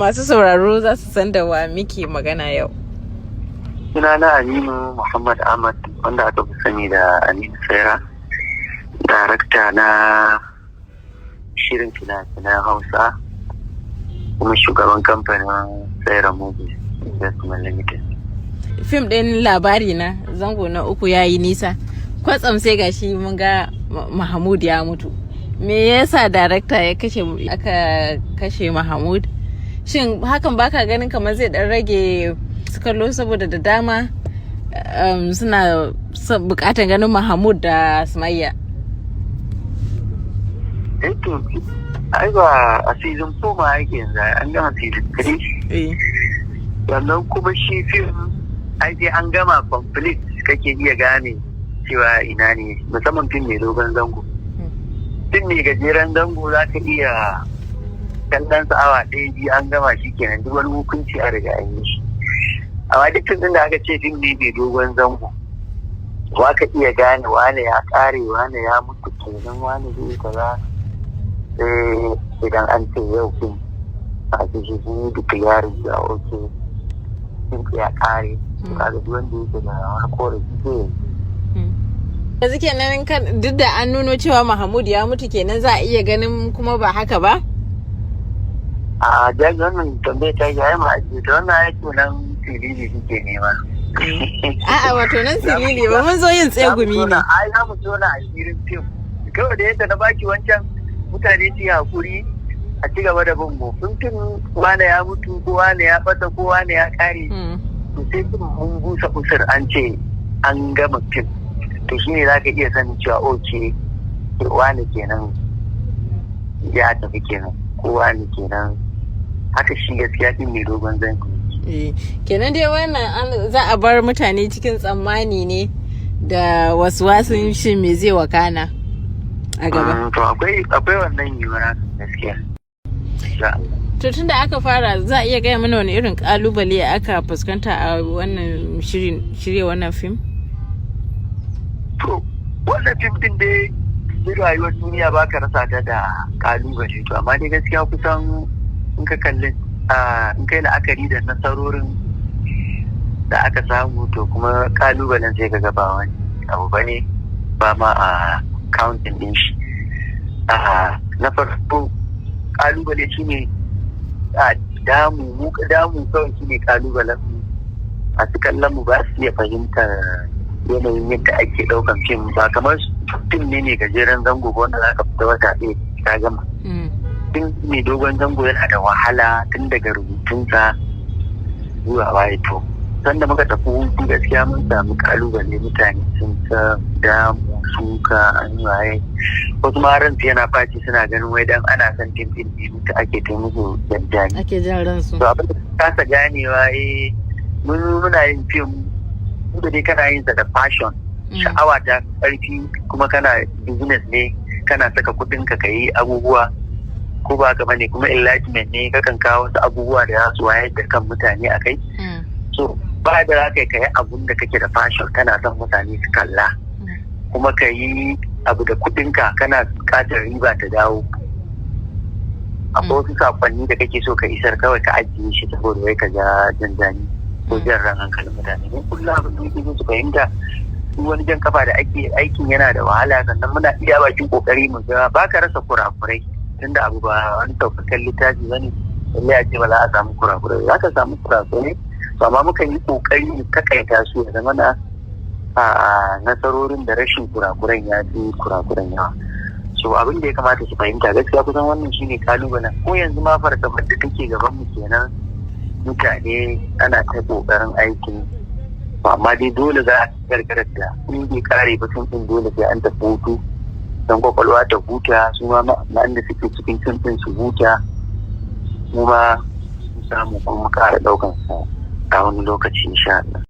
masu sauraro za su san da wa muke magana yau. Sunana Aminu Muhammad Ahmad, wanda aka fi sani da Aminu Saira, darakta na shirin fina-finan Hausa, kuma shugaban kamfanin Saira Movies Investment Limited. Fim ɗin labari na zango na 3 ya yi nisa, kwatsam sai gashi mun ga Mahmud ya mutu. Me yasa darakta aka kashe Mahmud? Shin hakan baka ganin kamar zai dan rage su kallo, saboda da dama suna bukatan ganin Mahmud da Sumayya? Ai ba a season 4 ma ake yanzu, an gama season 3. Sannan kuma shi fim ai sai an gama complete kake iya gane cewa ina ne, musamman fim mai dogon zango. Fim mai gajeren zango za ka iya kallon sa awa 1-2 an gama shi kenan, duk wani hukunci a riga an yi shi. Amma duk fim da aka ce fim ne mai dogon zango, za ka iya gane wane ya kare, wane ya mutu kenan, wane zai kaza. Sai idan an ce yau fim a cikin sun yi duka yarin da oke fim ya kare, kaga duk wanda yake da wani korafi zai yanzu kenan duk da an nuno cewa Mahmud ya mutu kenan za a iya ganin kuma ba haka ba? A jami'an wannan tambayar ta yi ma ake ta wannan aiki nan silili suke nema. A'a wato nan silili ba, mun zo yin tsegumi ne. Ai za mu tona a shirin fim. Kawai da yadda na baki wancan mutane su yi hakuri a ci gaba da bin mu. Fim wane ya mutu ko wane ya fata ko wane ya kare. To sai mun busa usur an ce an gama fim. To shi ne za ka iya sanin cewa oke wane kenan ya tafi kenan ko wane kenan, haka shi gaskiya fim mai dogon zango. Kenan dai wannan za a bar mutane cikin tsammani ne da wasu shin me zai wakana a gaba. To akwai wannan yiwuwa gaskiya. To tun da aka fara, za a iya gaya mana wani irin kalubale aka fuskanta a wannan shirye wannan fim? To wannan fim din dai rayuwar duniya ba ka rasa ta da kalubale, to amma dai gaskiya kusan in ka kalli in kai la'akari da nasarorin da aka samu, to kuma kalubalen sai ka gaba wani abu bane ba ma a counting din shi. Na farko kalubale shine damu kawai shine kalubalen a su kallon mu ba su iya fahimtar yanayin yadda ake daukan fim, ba kamar fim ne gajeren zango wanda za ka fita wata ɗaya ka gama. Fim mai dogon zango yana da wahala tun daga rubutunsa zuwa waye. To sanda muka tafi hutu gaskiya mun samu kalubale, mutane sun ta damu, suka, an waye, wasu ma ransu yana faci suna ganin wai dan ana son fim din ne mutu ake ta musu janjani, ake jan ransu. To abin da kasa ganewa muna yin fim da dai kana yin sa da passion, sha'awa ta karfi, kuma kana business ne, kana saka kudin ka yi abubuwa, ko ba ka bane, kuma enlightenment ne, kakan kawo wasu abubuwa da za su wayar da kan mutane a kai. So ba da za ka yi abun da kake da passion, kana son mutane su kalla, kuma ka yi abu da kudin ka, kana bukatar riba ta dawo. Akwai wasu sakonni da kake so ka isar, kawai ka ajiye shi saboda wai ka ja janjani ko jan ran hankalin mutane. Ne kullum abin da yake su fahimta, duk wani jan kafa da aikin yana da wahala, sannan muna iya bakin kokari mu ga ba ka rasa kurakurai, tunda abu ba wani saukakan littafi bane lallai a ce ba za a samu kurakurai, za ka samu kurakurai, to amma mukan yi kokari mu takaita su ya zama na nasarorin da rashin kurakuran ya fi kurakuran yawa. So abin da ya kamata su fahimta gaskiya kusan wannan shine kalubalen, ko yanzu ma fargabar da take gaban mu kenan. Mutane ana ta kokarin aikin, amma dai dole za a gargarar da in bai kare ba sun dole sai an tafi hutu don kwakwalwa ta huta, su ma ma'an da suke cikin fim su huta, mu ma samu kuma kara daukan sa a wani lokaci insha Allah.